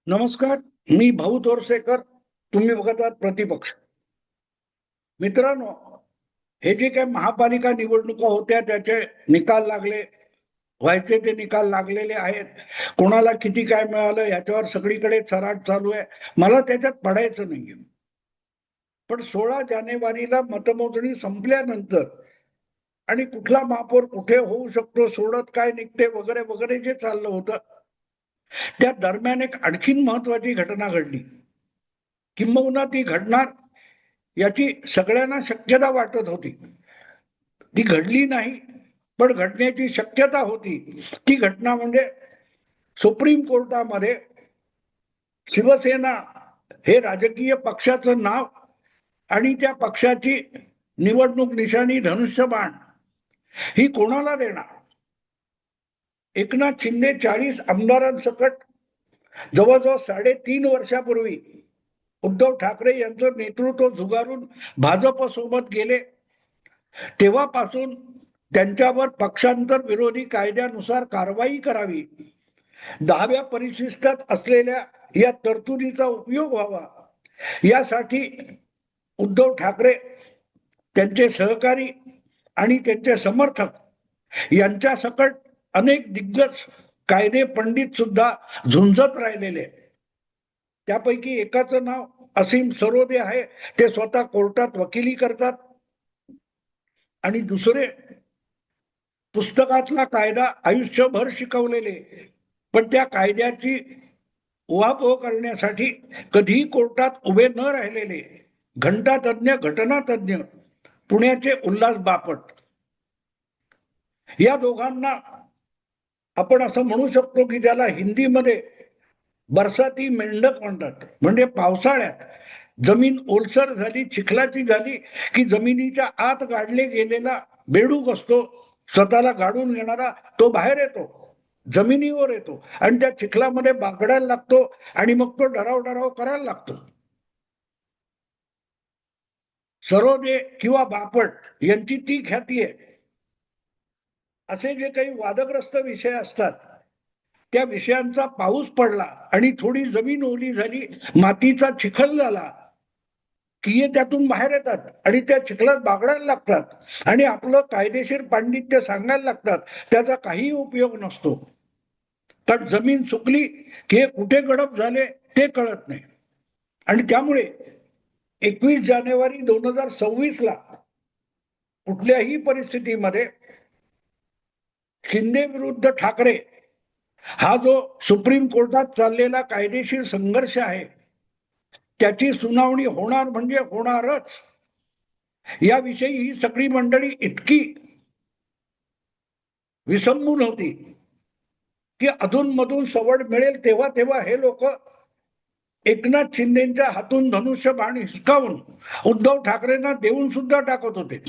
नमस्कार. मी भाऊ तोरसेकर. तुम्ही बघत आहात प्रतिपक्ष. मित्रांनो, हे जे काही महापालिका निवडणुका होत्या त्याचे निकाल लागले, व्हायचे ते निकाल लागलेले आहेत. कोणाला किती काय मिळालं याच्यावर सगळीकडे चराट चालू आहे. मला त्याच्यात पडायचं नाहीये. पण 16 जानेवारीला मतमोजणी संपल्यानंतर आणि कुठला महापौर कुठे होऊ शकतो, सोडत काय निघते वगैरे वगैरे जे चाललं होतं, त्या दरम्यान एक आणखीन महत्वाची घटना घडली. किंबहुना ती घडणार याची सगळ्यांना शक्यता वाटत होती. ती घडली नाही, पण घडण्याची शक्यता होती. ती घटना म्हणजे सुप्रीम कोर्टामध्ये शिवसेना हे राजकीय पक्षाचं नाव आणि त्या पक्षाची निवडणूक निशाणी धनुष्यबाण ही कोणाला देणार? एकनाथ शिंदे 40 आमदारांसकट जवळजवळ 3.5 वर्षापूर्वी उद्धव ठाकरे यांचं नेतृत्व झुगारून भाजप सोबत गेले. तेव्हापासून त्यांच्यावर पक्षांतर विरोधी कायद्यानुसार कारवाई करावी, 10व्या परिशिष्टात असलेल्या या तरतुदीचा उपयोग व्हावा यासाठी उद्धव ठाकरे, त्यांचे सहकारी आणि त्यांचे समर्थक यांच्या सकट अनेक दिग्गज कायदे पंडित सुद्धा झुंजत राहिलेले. त्यापैकी एकाचं नाव असीम सरोदे आहे. ते स्वतः कोर्टात वकिली करतात. आणि दुसरे पुस्तकातला कायदा आयुष्यभर शिकवलेले, पण त्या कायद्याची उहापोह करण्यासाठी कधीही कोर्टात उभे न राहिलेले घंटातज्ञ, घटनातज्ञ पुण्याचे उल्हास बापट. या दोघांना आपण असं म्हणू शकतो की ज्याला हिंदीमध्ये बरसाती मेंढक म्हणतात. म्हणजे पावसाळ्यात जमीन ओलसर झाली, चिखलाची झाली की जमिनीच्या आत गाडले गेलेला बेडूक असतो, स्वतःला गाडून घेणारा, तो बाहेर येतो, जमिनीवर येतो आणि त्या चिखलामध्ये बागडायला लागतो आणि मग तो डराव डराव करायला लागतो. सरोदे किंवा बापट यांची ती ख्याती आहे. असे जे काही वादग्रस्त विषय असतात त्या विषयांचा पाऊस पडला आणि थोडी जमीन ओली झाली, मातीचा चिखल झाला की त्यातून बाहेर येतात आणि त्या चिखलात बागडायला लागतात आणि आपलं कायदेशीर पांडित्य सांगायला लागतात. त्याचा काही उपयोग नसतो, कारण जमीन सुकली की हे कुठे गडप झाले ते कळत नाही. आणि त्यामुळे 21 जानेवारी 2026 ला कुठल्याही परिस्थितीमध्ये शिंदे विरुद्ध ठाकरे हा जो सुप्रीम कोर्टात चाललेला कायदेशीर संघर्ष आहे त्याची सुनावणी होणार म्हणजे होणारच. याविषयी ही सगळी मंडळी इतकी विसंबून होती की अधूनमधून सवड मिळेल तेव्हा तेव्हा हे लोक एकनाथ शिंदेच्या हातून धनुष्यबाण हिसकावून उद्धव ठाकरेंना देऊन सुद्धा टाकत होते.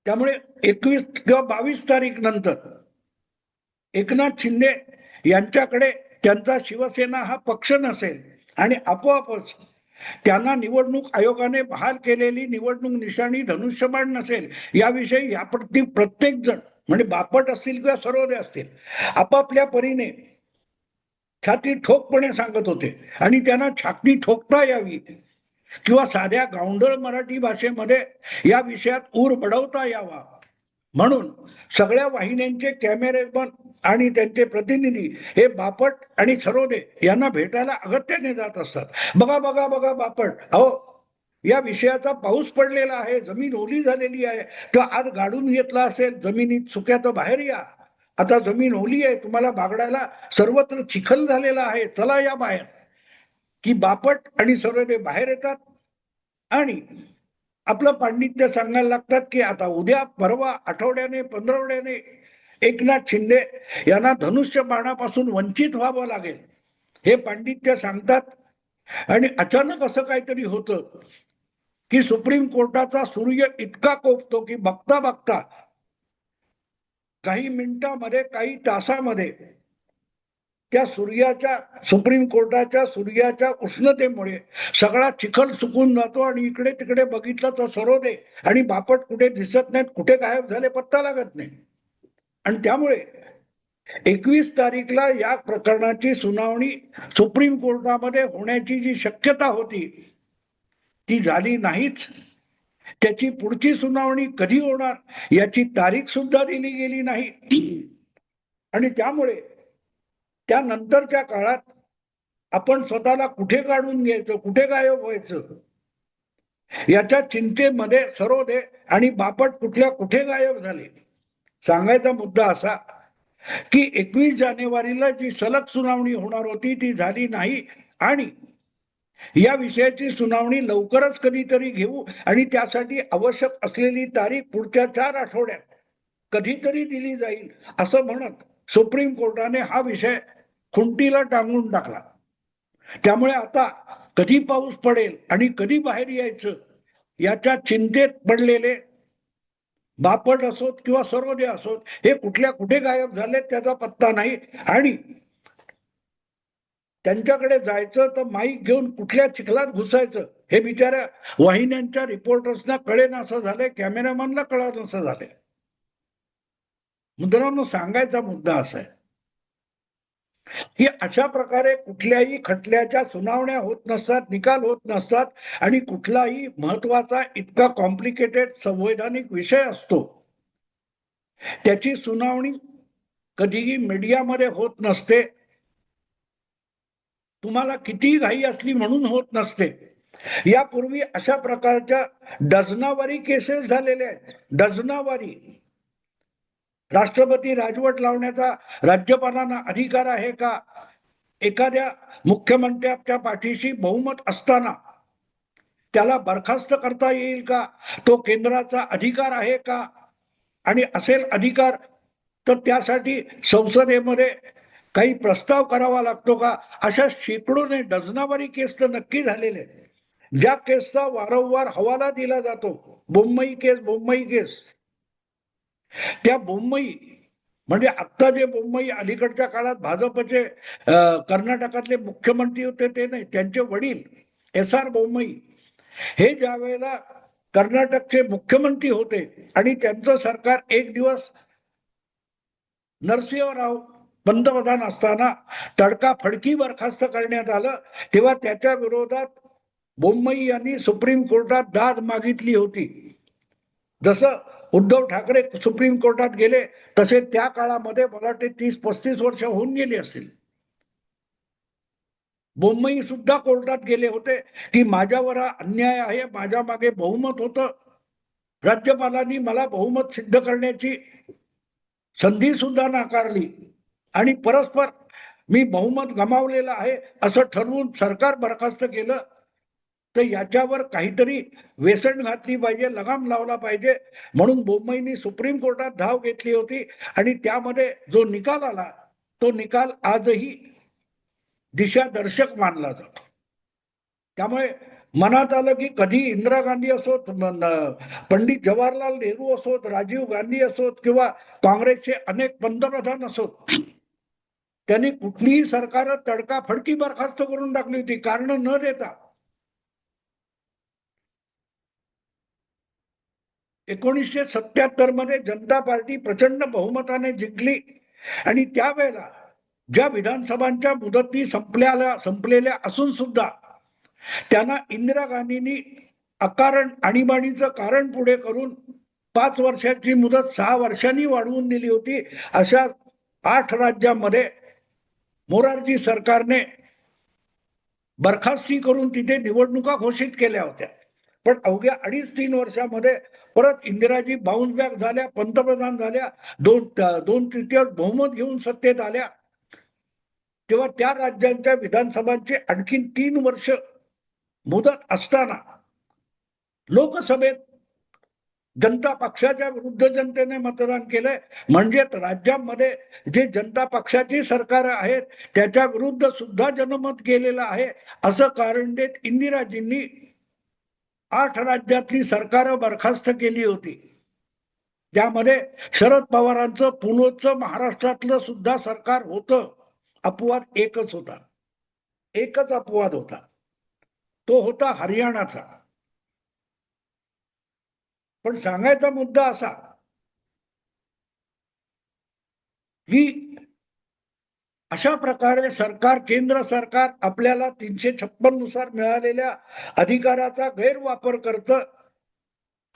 त्यामुळे 21 किंवा 22 तारीख नंतर एकनाथ शिंदे यांच्याकडे त्यांचा शिवसेना हा पक्ष नसेल आणि आपोआपच त्यांना निवडणूक आयोगाने बहाल केलेली निवडणूक निशाणी धनुष्यबाण नसेल. याविषयी याप्रती प्रत्येक जण, म्हणजे बापट असतील किंवा सरोदे असतील, आपापल्या परीने छाती ठोकपणे सांगत होते आणि त्यांना छाती ठोकता यावी किंवा साध्या गावंढळ मराठी भाषेमध्ये या विषयात ऊर बढवता यावा म्हणून सगळ्या वाहिन्यांचे कॅमेरेमन आणि त्यांचे प्रतिनिधी हे बापट आणि सरोदे यांना भेटायला अगत्याने जात असतात. बघा बघा बघा बापट, अहो या विषयाचा पाऊस पडलेला आहे, जमीन ओली झालेली आहे, तर आज गाडून घेतला असेल जमिनीत सुक्या तर बाहेर या. आता जमीन ओली आहे, तुम्हाला बागडायला सर्वत्र चिखल झालेला आहे, चला या बाहेर. की बापट आणि सरोदे बाहेर येतात आणि आपलं पांडित्य सांगायला लागतात की आता उद्या, परवा, आठवड्याने, पंधरवड्याने एकनाथ शिंदे यांना धनुष्य बाणापासून वंचित व्हावं लागेल हे पांडित्य सांगतात. आणि अचानक असं काहीतरी होतं की सुप्रीम कोर्टाचा सूर्य इतका कोपतो की बघता बघता काही मिनिटांमध्ये, काही तासामध्ये त्या सूर्याच्या, सुप्रीम कोर्टाच्या सूर्याच्या उष्णतेमुळे सगळा चिखल सुकून जातो आणि इकडे तिकडे बघितलं तर सरोदे आणि बापट कुठे दिसत नाहीत, कुठे गायब झाले पत्ता लागत नाही. आणि त्यामुळे 21 तारीखला या प्रकरणाची सुनावणी सुप्रीम कोर्टामध्ये होण्याची जी शक्यता होती ती झाली नाहीच. त्याची पुढची सुनावणी कधी होणार याची तारीख सुद्धा दिली गेली नाही. आणि त्यामुळे त्यानंतरच्या काळात आपण स्वतःला कुठे काढून घ्यायचं, कुठे गायब व्हायचं याच्या चिंतेमध्ये सरोदे आणि बापट कुठल्या कुठे गायब झाले. सांगायचा मुद्दा असा की 21 जानेवारीला जी सलग सुनावणी होणार होती ती झाली नाही आणि या विषयाची सुनावणी लवकरच कधीतरी घेऊ आणि त्यासाठी आवश्यक असलेली तारीख पुढच्या 4 आठवड्यात कधीतरी दिली जाईल असं म्हणत सुप्रीम कोर्टाने हा विषय खुंटीला टांगून टाकला. त्यामुळे आता कधी पाऊस पडेल आणि कधी बाहेर यायचं याच्या चिंतेत पडलेले बापट असोत किंवा सरोदे असोत हे कुठल्या कुठे गायब झालेत त्याचा पत्ता नाही. आणि त्यांच्याकडे जायचं तर माईक घेऊन कुठल्या चिखलात घुसायचं हे बिचाऱ्या वाहिन्यांच्या रिपोर्टर्सना कळेन असं झालंय, कॅमेरामॅनला कळलं असं झालंय. मित्रांनो, सांगायचा मुद्दा असा आहे की अशा प्रकारे कुठल्याही खटल्याच्या सुनावण्या होत नसतात, निकाल होत नसतात आणि कुठलाही महत्वाचा इतका कॉम्प्लिकेटेड संवैधानिक विषय असतो त्याची सुनावणी कधीही मीडियामध्ये होत नसते. तुम्हाला कितीही घाई असली म्हणून होत नसते. यापूर्वी अशा प्रकारच्या डझनावारी केसेस झालेल्या आहेत, डझनावारी. राष्ट्रपती राजवट लावण्याचा राज्यपालांना अधिकार आहे का? एखाद्या मुख्यमंत्र्याच्या पाठीशी बहुमत असताना त्याला बरखास्त करता येईल का? तो केंद्राचा अधिकार आहे का? आणि असेल अधिकार तर त्यासाठी संसदेमध्ये काही प्रस्ताव करावा लागतो का? अशा शेकडोने डझनावारी केस तर नक्की झालेले आहेत. ज्या केसचा वारंवार हवाला दिला जातो, बोम्मई केस, बोम्मई केस, त्या बोम्मई म्हणजे आत्ता जे बोम्मई अलीकडच्या काळात भाजपचे कर्नाटकातले मुख्यमंत्री होते ते नाही, त्यांचे वडील एस.आर. बोम्मई हे ज्या वेळेला कर्नाटकचे मुख्यमंत्री होते आणि त्यांचं सरकार एक दिवस नरसिंहराव पंतप्रधान असताना तडकाफडकी बरखास्त करण्यात आलं, तेव्हा त्याच्या विरोधात बोम्मई यांनी सुप्रीम कोर्टात दाद मागितली होती. जसं उद्धव ठाकरे सुप्रीम कोर्टात गेले तसे त्या काळामध्ये मला वाटते 30-35 वर्ष होऊन गेली असतील. बोम्मई सुद्धा कोर्टात गेले होते की माझ्यावर अन्याय आहे, माझ्या मागे बहुमत होतं, राज्यपालांनी मला बहुमत सिद्ध करण्याची संधी सुद्धा नाकारली आणि परस्पर मी बहुमत गमावलेलं आहे असं ठरवून सरकार बरखास्त केलं. तर याच्यावर काहीतरी वेसण घातली पाहिजे, लगाम लावला पाहिजे म्हणून बोम्मईनी सुप्रीम कोर्टात धाव घेतली होती आणि त्यामध्ये जो निकाल आला तो निकाल आजही दिशादर्शक मानला जातो. त्यामुळे मनात आलं की कधी इंदिरा गांधी असोत, पंडित जवाहरलाल नेहरू असोत, राजीव गांधी असोत किंवा काँग्रेसचे अनेक पंतप्रधान असोत, त्यांनी कुठलीही सरकार तडकाफडकी बरखास्त करून टाकली होती कारण न देता. 1977 मध्ये जनता पार्टी प्रचंड बहुमताने जिंकली आणि त्यावेळेला ज्या विधानसभांच्या मुदती संपलेल्या असून सुद्धा त्यांना इंदिरा गांधींनी अकारण आणीबाणीचं कारण पुढे करून 5 वर्षाची मुदत 6 वर्षांनी वाढवून दिली होती. अशा 8 राज्यांमध्ये मोरारजी सरकारने बरखास्ती करून तिथे निवडणुका घोषित केल्या होत्या. पण अवघ्या 2.5-3 वर्षामध्ये परत इंदिराजी बाउन्स बॅक झाल्या, पंतप्रधान झाल्या, दोन तृतीयांश बहुमत घेऊन सत्तेत आल्या. तेव्हा त्या राज्यांच्या विधानसभांची आणखीन 3 वर्ष मुदत असताना लोकसभेत जनता पक्षाच्या विरुद्ध जनतेने मतदान केलंय. म्हणजे राज्यांमध्ये जे जनता पक्षाची सरकार आहेत त्याच्या विरुद्ध सुद्धा जनमत गेलेलं आहे असं कारण देत इंदिराजींनी 8 राज्यातली सरकार बरखास्त केली होती. त्यामध्ये शरद पवारांचं पुलोचं महाराष्ट्रातलं सुद्धा सरकार होतं. अपवाद एकच होता, एकच अपवाद होता, तो होता हरियाणाचा. पण सांगायचा मुद्दा असा की अशा प्रकारे सरकार, केंद्र सरकार आपल्याला 356 नुसार मिळालेल्या अधिकाराचा गैरवापर करतं.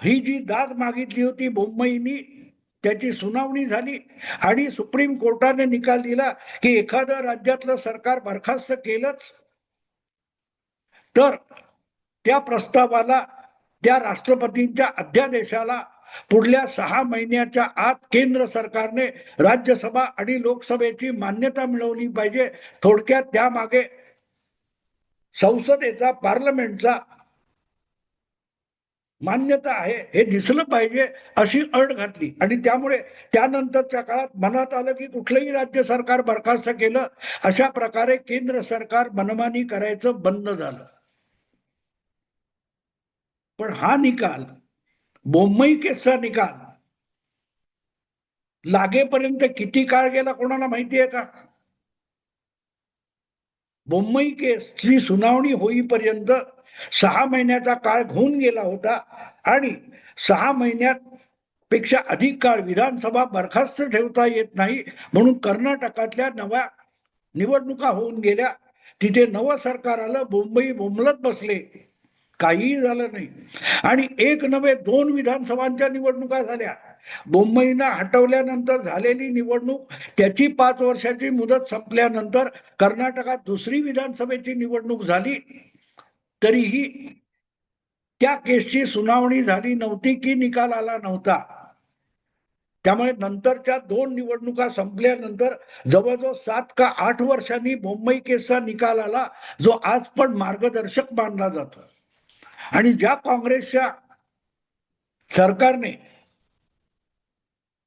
ही जी दाद मागितली होती बोम्मईनी, त्याची सुनावणी झाली आणि सुप्रीम कोर्टाने निकाल दिला की एखादं राज्यातलं सरकार बरखास्त केलंच तर त्या प्रस्तावाला, त्या राष्ट्रपतींच्या अध्यादेशाला पुढल्या 6 महिन्याच्या आत केंद्र सरकारने राज्यसभा आणि लोकसभेची मान्यता मिळवली पाहिजे. थोडक्यात त्यामागे संसदेचा, पार्लमेंटचा मान्यता आहे हे दिसलं पाहिजे, अशी अट घातली. आणि त्यामुळे त्यानंतरच्या काळात मनात आलं की कुठलंही राज्य सरकार बरखास्त केलं, अशा प्रकारे केंद्र सरकार मनमानी करायचं बंद झालं. पण हा निकाल, बोम्मई केसचा निकाल लागेपर्यंत किती काळ गेला कोणाला माहिती आहे का? बोम्मई केसची सुनावणी होईपर्यंत 6 महिन्याचा काळ होऊन गेला होता आणि 6 महिन्यात पेक्षा अधिक काळ विधानसभा बरखास्त ठेवता येत नाही, म्हणून कर्नाटकातल्या नव्या निवडणुका होऊन गेल्या. तिथे नवं सरकार आलं, बोम्मई बोंबलत बसले, काहीही झालं नाही. आणि एक नव्हे 2 विधानसभांच्या निवडणुका झाल्या. बोम्मईना हटवल्यानंतर झालेली निवडणूक, त्याची 5 वर्षाची मुदत संपल्यानंतर कर्नाटकात दुसरी विधानसभेची निवडणूक झाली, तरीही त्या केसची सुनावणी झाली नव्हती की निकाल आला नव्हता. त्यामुळे नंतरच्या 2 निवडणुका संपल्यानंतर जवळजवळ 7 का 8 वर्षांनी बोम्मई केसचा निकाल आला, जो आज पण मार्गदर्शक मानला जातो. आणि ज्या काँग्रेसच्या सरकारने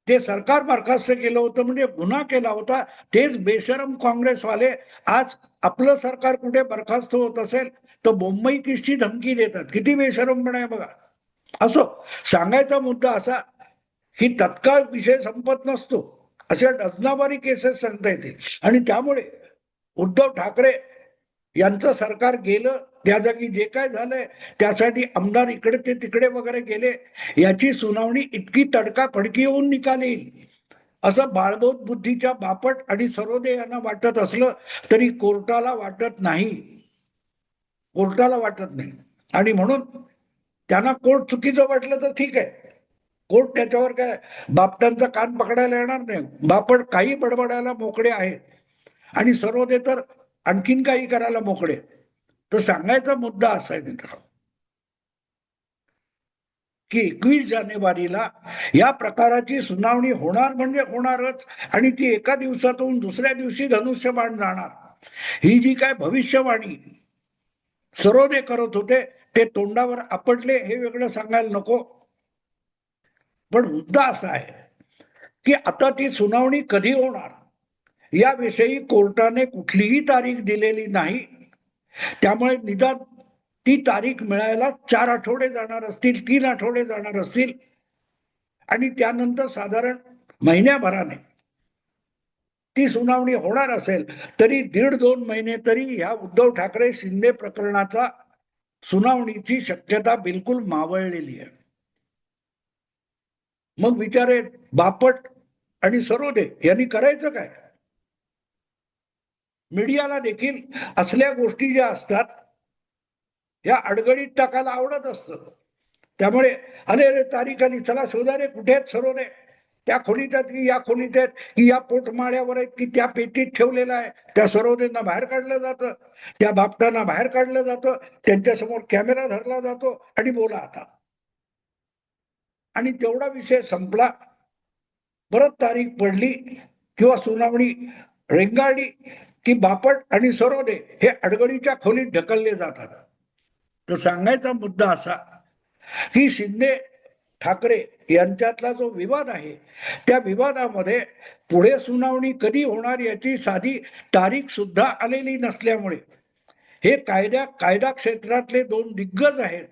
ते सरकार बरखास्त केलं होतं, म्हणजे गुन्हा केला होता, तेच बेशरम काँग्रेसवाले आज आपलं सरकार कुठे बरखास्त होत असेल तर बोम्मई केसची धमकी देतात. किती बेशरमपणा आहे बघा. असो, सांगायचा मुद्दा असा की तत्काळ विषय संपत नसतो, अशा डझनावारी केसेस सांगता येतील. आणि त्यामुळे उद्धव ठाकरे यांचं सरकार गेलं, त्या जागी जे काय झालंय त्यासाठी आमदार इकडे ते तिकडे वगैरे गेले, याची सुनावणी इतकी तडकाफडकी होऊन निकाल येईल असं बाळबोध बुद्धीच्या बापट आणि सरोदे यांना वाटत असलं तरी कोर्टाला वाटत नाही. कोर्टाला वाटत नाही. आणि म्हणून त्यांना कोर्ट चुकीचं वाटलं तर ठीक आहे, कोर्ट त्याच्यावर काय बापटांचा कान पकडायला येणार नाही. बापट काही बडबडायला मोकळे आहेत आणि सरोदे तर आणखीन काही करायला मोकळे. तर सांगायचा मुद्दा असा आहे मित्र की 21 जानेवारीला या प्रकाराची सुनावणी होणार म्हणजे होणारच, आणि ती एका दिवसातून दुसऱ्या दिवशी धनुष्यबाण जाणार. ही जी काय भविष्यवाणी सरोदे करत होते ते तोंडावर आपटले हे वेगळं सांगायला नको. पण मुद्दा असा आहे की आता ती सुनावणी कधी होणार याविषयी कोर्टाने कुठलीही तारीख दिलेली नाही. त्यामुळे निदान ती तारीख मिळायला 4 आठवडे जाणार असतील, 3 आठवडे जाणार असतील, आणि त्यानंतर साधारण महिन्याभराने ती सुनावणी होणार असेल तरी 1.5-2 महिने तरी ह्या उद्धव ठाकरे शिंदे प्रकरणाचा सुनावणीची शक्यता बिलकुल मावळलेली आहे. मग विचारे बापट आणि सरोदे यांनी करायचं काय? मीडियाला देखील असल्या गोष्टी ज्या असतात या अडगडीत टाकायला आवडत असतं. त्यामुळे अरे रे तारीख आली, चला शोधा रे, कुठे आहेत सरोदे, त्या खोलीत आहेत की या खोलीत आहेत की या पोटमाळ्यावर आहेत की त्या पेटीत ठेवलेला आहे. त्या सरोदेंना बाहेर काढलं जातं, त्या बापटांना बाहेर काढलं जातं, त्यांच्यासमोर कॅमेरा धरला जातो आणि बोला आता. आणि तेवढा विषय संपला. परत तारीख पडली किंवा सुनावणी रेंगाळली की बापट आणि सरोदे हे अडगडीच्या खोलीत ढकलले जातात. तर सांगायचा मुद्दा असा की शिंदे ठाकरे यांच्यातला जो विवाद आहे त्या विवादामध्ये पुढे सुनावणी कधी होणार याची साधी तारीख सुद्धा आलेली नसल्यामुळे हे कायदा क्षेत्रातले 2 दिग्गज आहेत,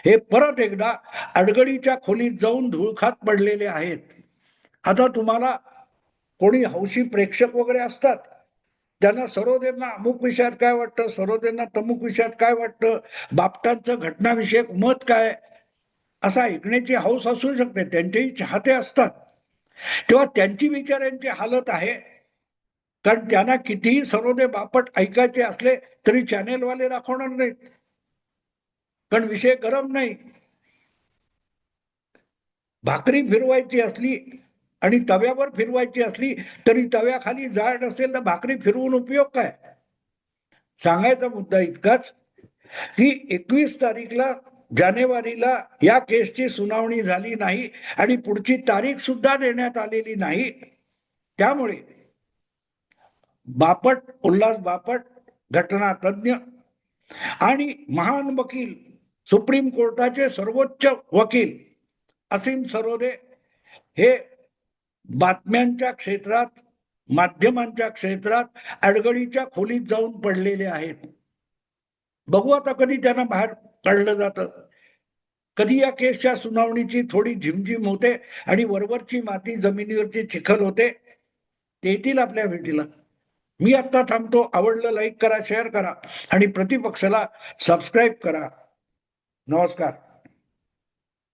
हे परत एकदा अडगडीच्या खोलीत जाऊन धूळखात पडलेले आहेत. आता तुम्हाला कोणी हौशी प्रेक्षक वगैरे असतात, त्यांना सरोदेंना अमुक विषयात काय वाटतं, सरोदेंना तमुक विषयात काय वाटतं, बापटांचं घटनाविषयक मत काय, असं ऐकण्याची हौस असू शकते. त्यांचेही चाहते असतात. तेव्हा त्यांची बिचाऱ्यांची हालत आहे कारण त्यांना कितीही सरोदे बापट ऐकायचे असले तरी चॅनेलवाले दाखवणार नाहीत, कारण विषय गरम नाही. भाकरी फिरवायची असली आणि तव्यावर फिरवायची असली तरी तव्याखाली जाळ नसेल तर भाकरी फिरवून उपयोग काय. सांगायचा मुद्दा इतकाच की 21 तारीखला जानेवारीला या केसची सुनावणी झाली नाही आणि पुढची तारीख सुद्धा देण्यात आलेली नाही. त्यामुळे बापट, उल्हास बापट, घटना तज्ञ आणि महान वकील, सुप्रीम कोर्टाचे सर्वोच्च वकील असीम सरोदे हे बातम्यांच्या क्षेत्रात, माध्यमांच्या क्षेत्रात अडगळीच्या खोलीत जाऊन पडलेले आहेत. बघू आता कधी त्यांना बाहेर काढलं जातं, कधी या केसच्या सुनावणीची थोडी झिमझिम होते आणि वरवरची माती जमिनीवरची चिखल होते, ते येतील आपल्या भेटीला. मी आता थांबतो. आवडलं लाईक करा, शेअर करा आणि प्रतिपक्षाला सबस्क्राईब करा. नमस्कार.